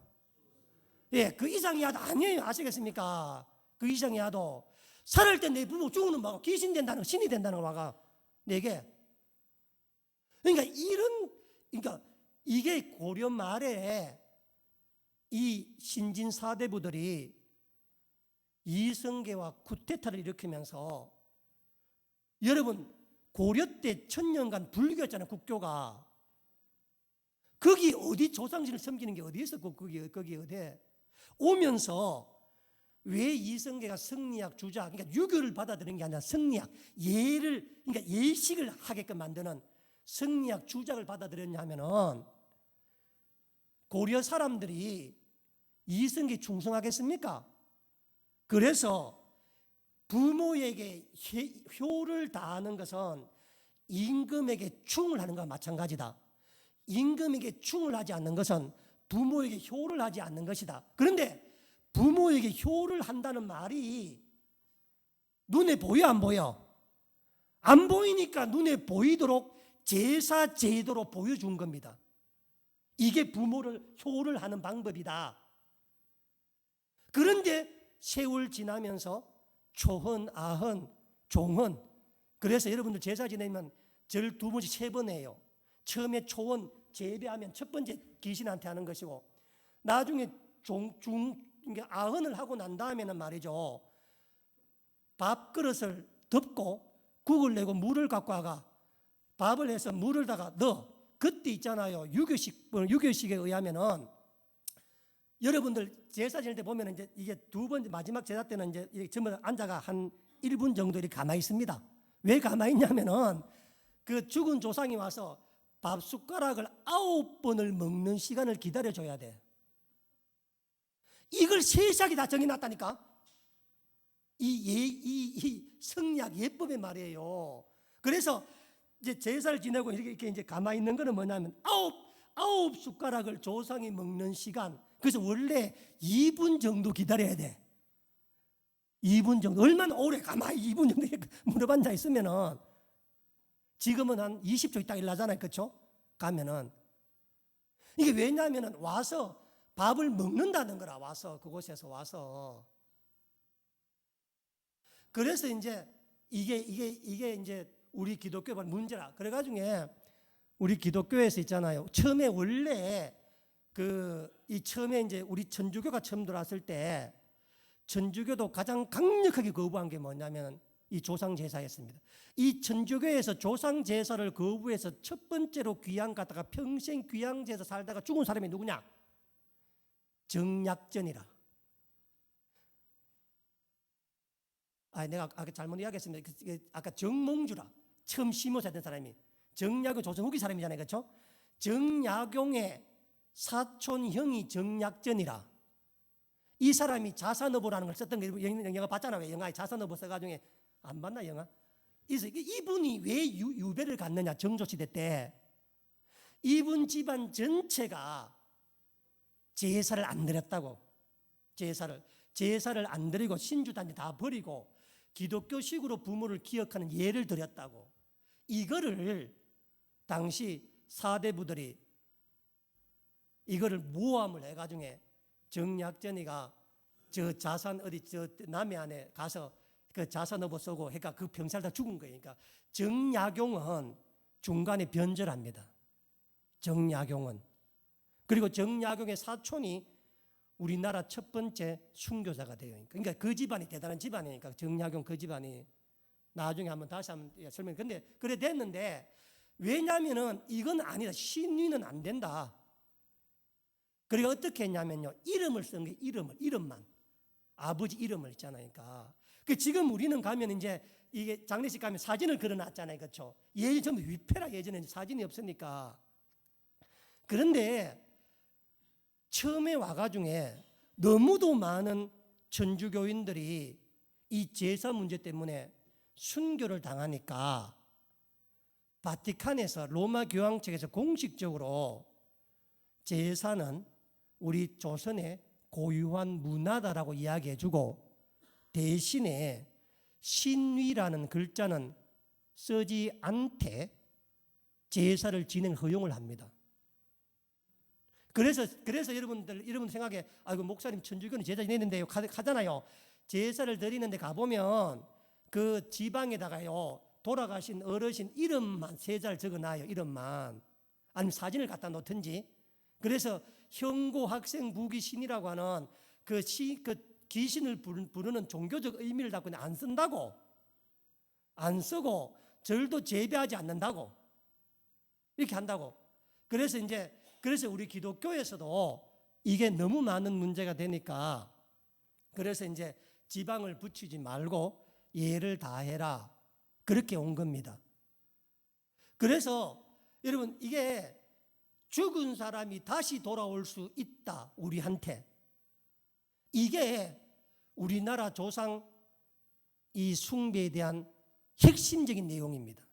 예, 그 이상이야도 아니에요. 아시겠습니까? 그 이상이야도 살을 때 내 부모 죽는 거고 귀신 된다는 거, 신이 된다는 거 와가 내게. 그러니까 이게 고려 말에 이 신진 사대부들이 이성계와 쿠데타를 일으키면서 여러분 고려 때 1000년간 불교였잖아요. 국교가. 거기 어디 조상신을 섬기는 게 어디 있었고 거기 어디 오면서 왜 이성계가 성리학 주자 그러니까 유교를 받아들이는 게 아니라 성리학 그러니까 예식을 하게끔 만드는 성리학 주작을 받아들였냐 하면은 고려 사람들이 이성계에 충성하겠습니까? 그래서 부모에게 효를 다하는 것은 임금에게 충을 하는 것과 마찬가지다. 임금에게 충을 하지 않는 것은 부모에게 효를 하지 않는 것이다. 그런데 부모에게 효를 한다는 말이 눈에 보여 안 보여? 안 보이니까 눈에 보이도록 제사 제도로 보여준 겁니다. 이게 부모를 효를 하는 방법이다. 그런데 세월 지나면서 초헌, 아헌, 종헌. 그래서 여러분들 제사 지내면 절 2번씩 3번 해요. 처음에 초헌 재배하면 첫 번째 귀신한테 하는 것이고 나중에 아헌을 하고 난 다음에는 말이죠. 밥그릇을 덮고 국을 내고 물을 갖고 와가 밥을 해서 물을다가 넣어. 그때 있잖아요. 유교식에 의하면은 여러분들 제사 지낼 때 보면 이제 이게 2번 마지막 제사 때는 이제 이렇게 전부 앉아가 한 1분 정도 이렇게 가만히 있습니다. 왜 가만히 있냐면은 그 죽은 조상이 와서 밥 숟가락을 9번을 먹는 시간을 기다려줘야 돼. 이걸 세세하게 다 정해놨다니까. 이 성리학 예법의 말이에요. 그래서 이제 제사를 지내고 이렇게 이제 가만히 있는 거는 뭐냐면 아홉 숟가락을 조상이 먹는 시간. 그래서 원래 2분 정도 기다려야 돼. 2분 정도. 얼마나 오래 가만히 2분 정도 무릎 앉아 있으면은 지금은 한 20초 있다 일나잖아요. 그렇죠? 가면은 이게 왜냐하면은 와서 밥을 먹는다는 거라. 와서 그곳에서 와서. 그래서 이제 이게 이제 우리 기독교의 문제라. 그래가지고 우리 기독교에서 있잖아요. 처음에 원래 처음에 이제 우리 천주교가 처음 들어왔을 때 천주교도 가장 강력하게 거부한 게 뭐냐면 이 조상 제사였습니다. 이 천주교에서 조상 제사를 거부해서 첫 번째로 귀양 갔다가 평생 귀양제에서 살다가 죽은 사람이 누구냐? 정약전이라. 내가 아까 잘못 이야기했습니다. 아까 정몽주라. 처음 시모사된 사람이 정약용 조선 후기 사람이잖아요. 그렇죠? 정약용의 사촌형이 정약전이라. 이 사람이 자산어보라는 걸 썼던 거 영화 봤잖아요. 영화에 자산어보 써가지고 안 봤나 영화? 이분이 왜 유배를 갔느냐? 정조시대 때 이분 집안 전체가 제사를 안 드렸다고. 제사를 안 드리고 신주단지 다 버리고 기독교식으로 부모를 기억하는 예를 드렸다고. 이거를 당시 사대부들이 이거를 모함을 해가지고 정약전이가 저 자산 어디 저 남해 안에 가서 그 자산 업어 쓰고 그러니까 그 병살 다 죽은 거예요. 그러니까 정약용은 중간에 변절합니다. 정약용은. 그리고 정약용의 사촌이 우리나라 첫 번째 순교자가 돼요. 그러니까 그 집안이 대단한 집안이니까 정약용 그 집안이 나중에 다시 한번 설명. 근데 그래 됐는데 왜냐하면은 이건 아니다. 신위는 안 된다. 그리고 어떻게 했냐면요. 이름을 쓴 게 이름만. 아버지 이름을 있잖아요. 그러니까 지금 우리는 가면 이제 이게 장례식 가면 사진을 그려놨잖아요. 그렇죠? 예전 전부 위패라 예전에는 사진이 없으니까. 그런데 처음에 와가지고 너무도 많은 천주교인들이 이 제사 문제 때문에 순교를 당하니까 바티칸에서 로마 교황 측에서 공식적으로 제사는 우리 조선의 고유한 문화다라고 이야기해주고 대신에 신위라는 글자는 쓰지 않되 제사를 진행 허용을 합니다. 그래서 여러분 생각에 아이고 목사님 천주교는 제사 지내는데요 가잖아요. 제사를 드리는데 가보면 그 지방에다가요 돌아가신 어르신 이름만 세 잘 적어놔요. 이름만. 아니면 사진을 갖다 놓든지. 그래서 형고 학생 부귀신이라고 하는 그 귀신을 부르는 종교적 의미를 갖고 안 쓴다고. 안 쓰고 절도 제비하지 않는다고. 이렇게 한다고. 그래서 우리 기독교에서도 이게 너무 많은 문제가 되니까 그래서 이제 지방을 붙이지 말고 예를 다해라. 그렇게 온 겁니다. 그래서 여러분 이게 죽은 사람이 다시 돌아올 수 있다. 우리한테. 이게 우리나라 조상 이 숭배에 대한 핵심적인 내용입니다.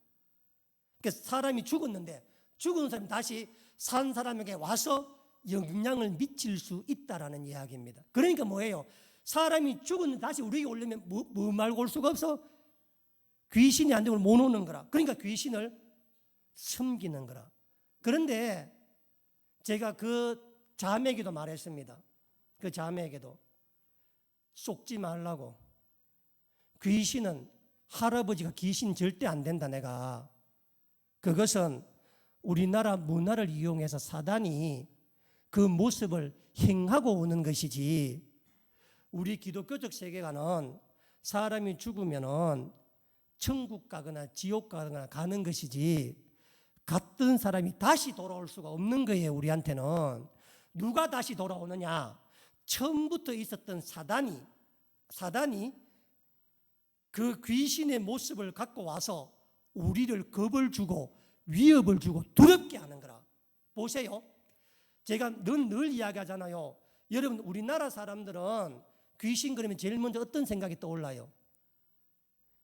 그러니까 사람이 죽었는데 죽은 사람이 다시 산 사람에게 와서 영향을 미칠 수 있다라는 이야기입니다. 그러니까 뭐예요? 사람이 죽었는데 다시 우리에게 오려면 뭐 말고 올 수가 없어? 귀신이 안 되면 못 오는 거라. 그러니까 귀신을 섬기는 거라. 그런데 제가 그 자매에게도 말했습니다. 그 자매에게도 속지 말라고. 귀신은 할아버지가 귀신 절대 안 된다 내가. 그것은 우리나라 문화를 이용해서 사단이 그 모습을 행하고 오는 것이지 우리 기독교적 세계관은 사람이 죽으면은 천국 가거나 지옥 가거나 가는 것이지 갔던 사람이 다시 돌아올 수가 없는 거예요. 우리한테는. 누가 다시 돌아오느냐? 처음부터 있었던 사단이 그 귀신의 모습을 갖고 와서 우리를 겁을 주고 위협을 주고 두렵게 하는 거라. 보세요. 제가 늘 이야기하잖아요. 여러분 우리나라 사람들은 귀신 그러면 제일 먼저 어떤 생각이 떠올라요?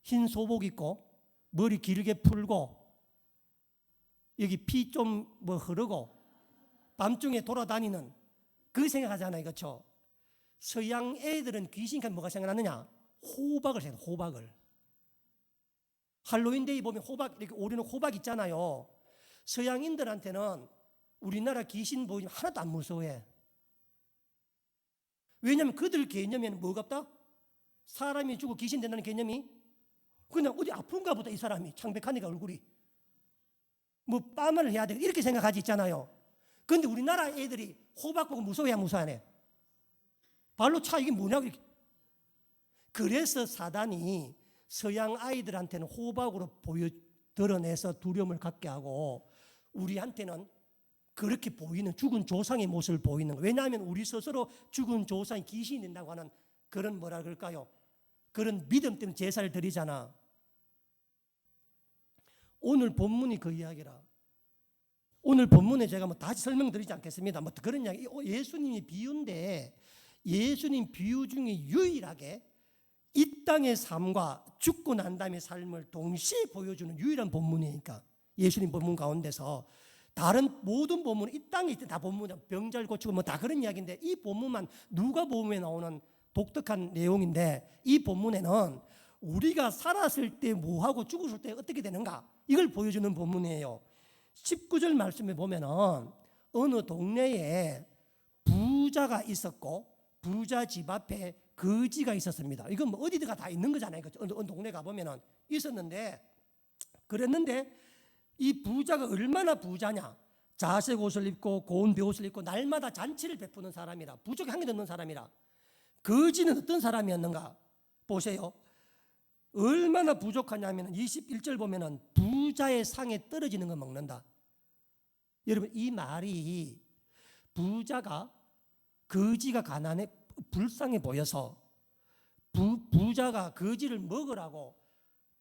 흰 소복 입고 머리 길게 풀고 여기 피 좀 뭐 흐르고 밤중에 돌아다니는 그 생각하잖아요. 그렇죠? 서양 애들은 귀신하면 뭐가 생각나느냐? 호박을 생각해요. 호박을. 할로윈데이 보면 호박 이렇게 오르는 호박 있잖아요. 서양인들한테는 우리나라 귀신 보이면 하나도 안 무서워해. 왜냐하면 그들 개념에는 뭐가 없다? 사람이 죽고 귀신 된다는 개념이 그냥 어디 아픈가 보다 이 사람이 창백하니까 얼굴이 뭐 빠마를 해야 돼 이렇게 생각하지 있잖아요. 그런데 우리나라 애들이 호박 보고 무서워야 무서워하네. 발로 차 이게 뭐냐고 이렇게. 그래서 사단이 서양 아이들한테는 호박으로 드러내서 두려움을 갖게 하고 우리한테는 그렇게 보이는 죽은 조상의 모습을 보이는 거예요. 왜냐하면 우리 스스로 죽은 조상이 귀신이 된다고 하는 그런 뭐라 그럴까요? 그런 믿음 때문에 제사를 드리잖아. 오늘 본문이 그 이야기라. 오늘 본문에 제가 뭐 다시 설명드리지 않겠습니다. 뭐 그런 이야기. 예수님이 비유인데 예수님 비유 중에 유일하게 이 땅의 삶과 죽고 난 다음의 삶을 동시에 보여주는 유일한 본문이니까 예수님 본문 가운데서 다른 모든 본문은 이 땅에 있던 다 본문이야. 병 잘 고치고 뭐 다 그런 이야기인데 이 본문만 누가복음에 나오는 독특한 내용인데 이 본문에는 우리가 살았을 때 뭐하고 죽었을 때 어떻게 되는가 이걸 보여주는 본문이에요. 19절 말씀에 보면은 어느 동네에 부자가 있었고 부자 집 앞에 거지가 있었습니다. 이건 뭐 어디가 다 있는 거잖아요. 어느 동네 가보면은 있었는데, 그랬는데 이 부자가 얼마나 부자냐. 자색 옷을 입고 고운 베옷을 입고 날마다 잔치를 베푸는 사람이라, 부족이 한 개 없는 사람이라. 거지는 어떤 사람이었는가 보세요. 얼마나 부족하냐면 21절 보면은 부자의 상에 떨어지는 거 먹는다. 여러분, 이 말이 부자가 거지가 가난해 불쌍해 보여서 부자가 거지를 먹으라고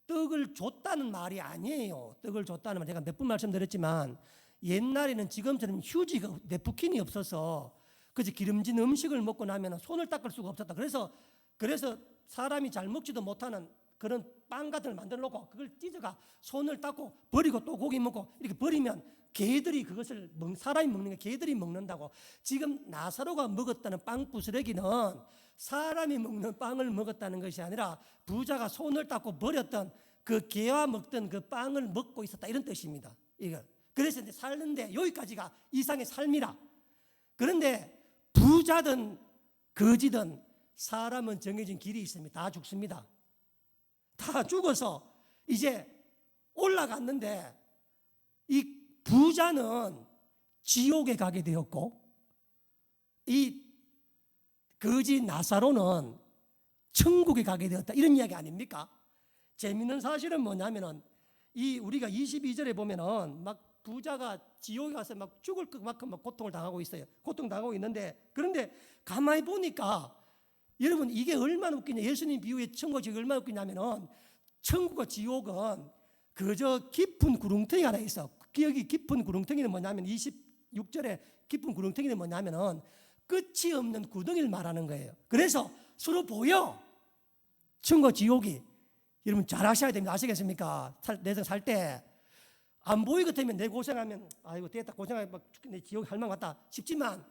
떡을 줬다는 말이 아니에요. 떡을 줬다는 말 제가 몇 번 말씀드렸지만, 옛날에는 지금처럼 휴지가 네프킨이 없어서 그저 기름진 음식을 먹고 나면 손을 닦을 수가 없었다. 그래서 사람이 잘 먹지도 못하는 그런 빵 같은 걸 만들어 놓고 그걸 찢어가 손을 닦고 버리고 또 고기 먹고 이렇게 버리면 개들이 그것을 사람이 먹는 게 개들이 먹는다고. 지금 나사로가 먹었다는 빵 부스러기는 사람이 먹는 빵을 먹었다는 것이 아니라 부자가 손을 닦고 버렸던 그 개와 먹던 그 빵을 먹고 있었다, 이런 뜻입니다. 이거. 그래서 이제 살는데 여기까지가 이상의 삶이라. 그런데 부자든 거지든 사람은 정해진 길이 있습니다. 다 죽습니다. 다 죽어서 이제 올라갔는데 이 부자는 지옥에 가게 되었고, 이 거지 나사로는 천국에 가게 되었다, 이런 이야기 아닙니까? 재밌는 사실은 뭐냐면은 이 우리가 22절에 보면은 막 부자가 지옥에 가서 막 죽을 것만큼 막 고통을 당하고 있어요. 고통당하고 있는데, 그런데 가만히 보니까 여러분, 이게 얼마나 웃기냐. 예수님 비유의 천국과 지옥이 얼마나 웃기냐면은 천국과 지옥은 그저 깊은 구렁텅이가 하나 있어. 여기 깊은 구렁텅이는 뭐냐면 26절에 깊은 구렁텅이는 뭐냐면은 끝이 없는 구덩이를 말하는 거예요. 그래서 서로 보여. 천국과 지옥이. 여러분 잘 아셔야 됩니다. 아시겠습니까? 내 살 때 안 보이거든요. 내 고생하면 아이고 됐다, 고생하면 막 내 지옥 할망 왔다 싶지만,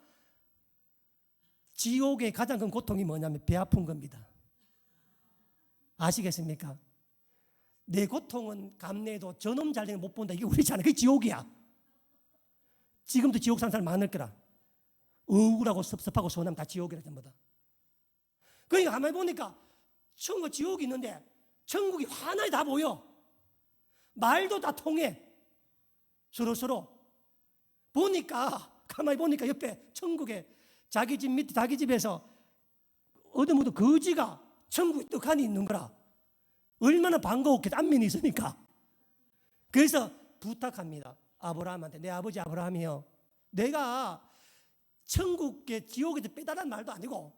지옥의 가장 큰 고통이 뭐냐면 배 아픈 겁니다. 아시겠습니까? 내 고통은 감내해도 저놈 잘 되는 못 본다, 이게 우리잖아. 그게 지옥이야. 지금도 지옥 사는 사람 많을 거라. 억울하고 섭섭하고 서운하면 다 지옥이라, 전부 다. 그러니까 가만히 보니까 천국 지옥이 있는데 천국이 하나에 다 보여. 말도 다 통해. 서로 보니까, 가만히 보니까 옆에 천국에 자기 집 밑에 자기 집에서 어디모두 거지가 천국에 떡하니 있는 거라. 얼마나 반가웠겠다, 안면이 있으니까. 그래서 부탁합니다, 아브라함한테. 내 아버지 아브라함이요, 내가 천국에 지옥에서 빼달라는 말도 아니고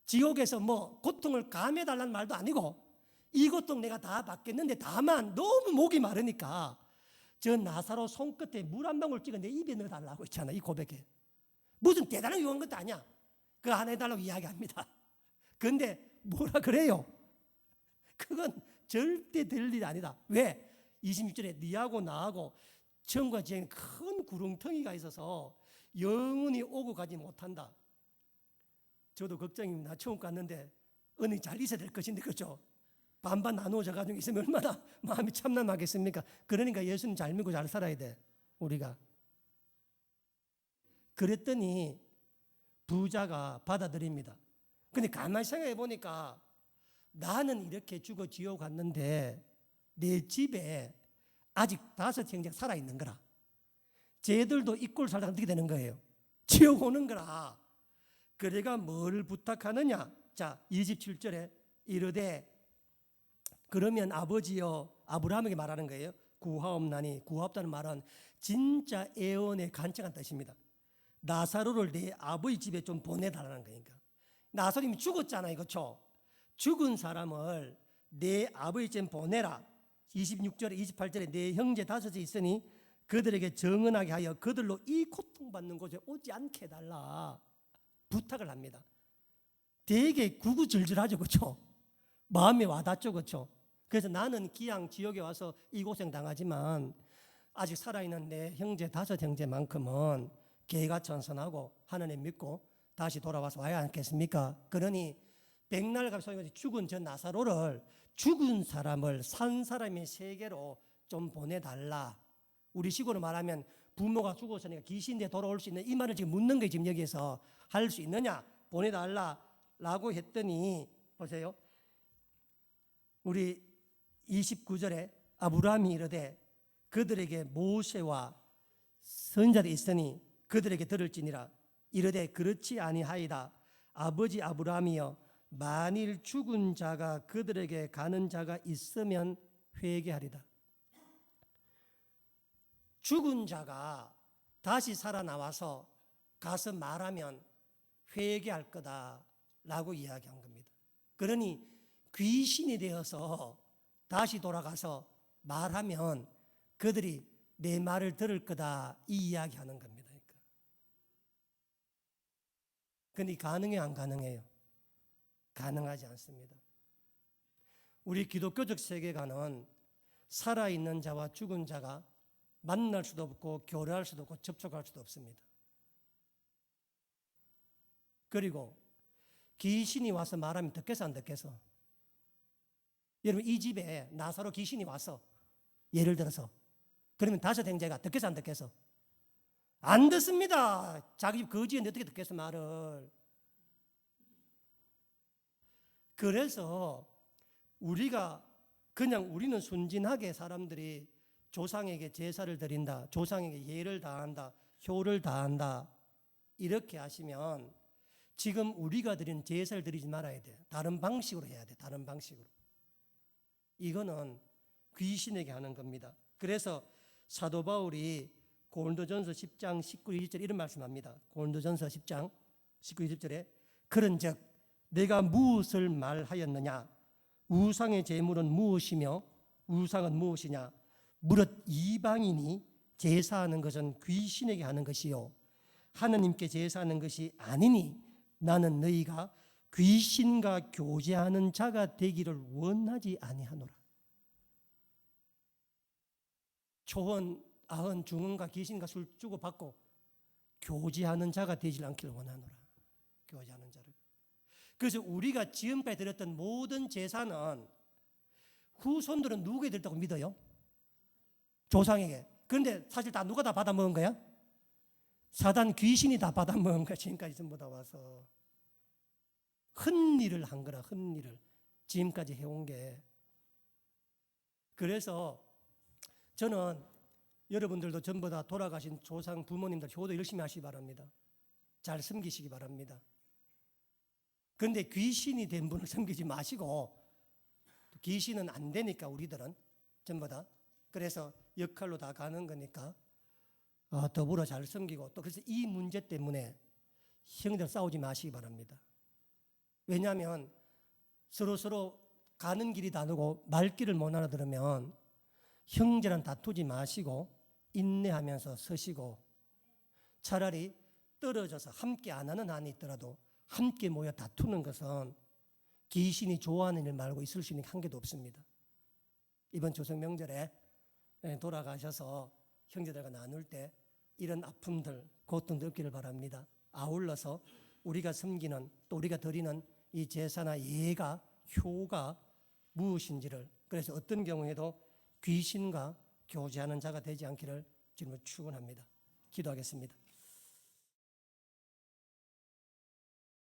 지옥에서 뭐 고통을 감해달라는 말도 아니고 이 고통 내가 다 받겠는데, 다만 너무 목이 마르니까 저 나사로 손끝에 물 한 방울 찍어 내 입에 넣어달라고 있잖아. 이 고백에 무슨 대단한 요구한 것도 아니야. 그거 하나 해달라고 이야기합니다. 그런데 뭐라 그래요? 그건 절대 될 일이 아니다. 왜? 26절에 니하고 나하고 천국과 지옥에 큰 구렁텅이가 있어서 영원히 오고 가지 못한다. 저도 걱정입니다. 천국 갔는데 은혜 잘 있어야 될 것인데, 그렇죠? 반반 나누어져 가지고 있으면 얼마나 마음이 참담하겠습니까? 그러니까 예수님 잘 믿고 잘 살아야 돼, 우리가. 그랬더니 부자가 받아들입니다. 근데 가만히 생각해 보니까 나는 이렇게 죽어 지옥 갔는데 내 집에 아직 5 형제가 살아있는 거라. 쟤들도 이 꼴 살다가 어떻게 되는 거예요? 지옥 오는 거라. 그래가 뭘 부탁하느냐? 자, 27절에 이르되, 그러면 아버지여, 아브라함에게 말하는 거예요. 구하옵나니. 구하옵다는 말은 진짜 애원의 간청한 뜻입니다. 나사로를 내 아버지 집에 좀 보내달라는 거니까. 나사로님이 죽었잖아요, 그렇죠? 죽은 사람을 내 아버지 집에 보내라. 26절에 28절에 내 형제 5이 있으니 그들에게 정언하게 하여 그들로 이 고통받는 곳에 오지 않게 해달라 부탁을 합니다. 되게 구구절절하죠, 그렇죠? 마음에 와닿죠, 그렇죠? 그래서 나는 기양 지옥에 와서 이 고생 당하지만 아직 살아있는 내 형제 5 형제만큼은 개가천선하고 하나님 믿고 다시 돌아와서 와야 않겠습니까? 그러니 백날 갑자기 죽은 저 나사로를, 죽은 사람을 산 사람의 세계로 좀 보내달라. 우리 식으로 말하면 부모가 죽었으니까 귀신대 돌아올 수 있는, 이 말을 지금 묻는 거예요. 지금 여기에서 할 수 있느냐? 보내달라. 라고 했더니 보세요. 우리 29절에 아브라함이 이르되 그들에게 모세와 선지자들이 있으니 그들에게 들을지니라. 이르되 그렇지 아니하이다. 아버지 아브라함이여 만일 죽은 자가 그들에게 가는 자가 있으면 회개하리다. 죽은 자가 다시 살아나와서 가서 말하면 회개할 거다라고 이야기한 겁니다. 그러니 귀신이 되어서 다시 돌아가서 말하면 그들이 내 말을 들을 거다 이 이야기하는 겁니다. 그런데 가능해요, 안 가능해요? 가능하지 않습니다. 우리 기독교적 세계관은 살아있는 자와 죽은 자가 만날 수도 없고 교류할 수도 없고 접촉할 수도 없습니다. 그리고 귀신이 와서 말하면 듣겠어 안 듣겠어? 여러분 이 집에 나사로 귀신이 와서 예를 들어서 그러면 다섯 형제가 듣겠어 안 듣겠어? 안 듣습니다. 자기 집 거지인데 어떻게 듣겠어 말을. 그래서 우리는 순진하게 사람들이 조상에게 제사를 드린다, 조상에게 예를 다한다, 효를 다한다 이렇게 하시면 지금 우리가 드린 제사를 드리지 말아야 돼. 다른 방식으로 해야 돼. 다른 방식으로. 이거는 귀신에게 하는 겁니다. 그래서 사도 바울이 고린도전서 10장 19, 20절 이런 말씀합니다. 고린도전서 10장 19, 20절에 그런즉 내가 무엇을 말하였느냐? 우상의 제물은 무엇이며 우상은 무엇이냐? 무릇 이방인이 제사하는 것은 귀신에게 하는 것이요 하느님께 제사하는 것이 아니니 나는 너희가 귀신과 교제하는 자가 되기를 원하지 아니하노라. 초혼, 아흔, 중혼과 귀신과 술 주고받고 교제하는 자가 되지 않기를 원하노라. 교제하는 자를. 그래서 우리가 지금까지 드렸던 모든 제사는 후손들은 누구에게 드렸다고 믿어요? 조상에게. 그런데 사실 다 누가 다 받아먹은 거야? 사단 귀신이 다 받아먹은 거야. 지금까지 전부 다 와서. 헛일을 한 거라. 헛일을. 지금까지 해온 게. 그래서 저는 여러분들도 전부 다 돌아가신 조상 부모님들 효도 열심히 하시기 바랍니다. 잘 섬기시기 바랍니다. 그런데 귀신이 된 분을 섬기지 마시고 귀신은 안 되니까 우리들은 전부 다 그래서 역할로 다 가는 거니까 더불어 잘 섬기고 또 그래서 이 문제 때문에 형들 싸우지 마시기 바랍니다. 왜냐하면 서로 가는 길이 다르고 말귀를 못 알아들으면 형제랑 다투지 마시고 인내하면서 서시고 차라리 떨어져서 함께 안 하는 한이 있더라도 함께 모여 다투는 것은 귀신이 좋아하는 일 말고 있을 수 있는 한계도 없습니다. 이번 추석 명절에 돌아가셔서 형제들과 나눌 때 이런 아픔들, 고통들 없기를 바랍니다. 아울러서 우리가 섬기는 또 우리가 드리는 이 제사나 예가 효가 무엇인지를 그래서 어떤 경우에도 귀신과 교제하는 자가 되지 않기를 주님을 축원합니다. 기도하겠습니다.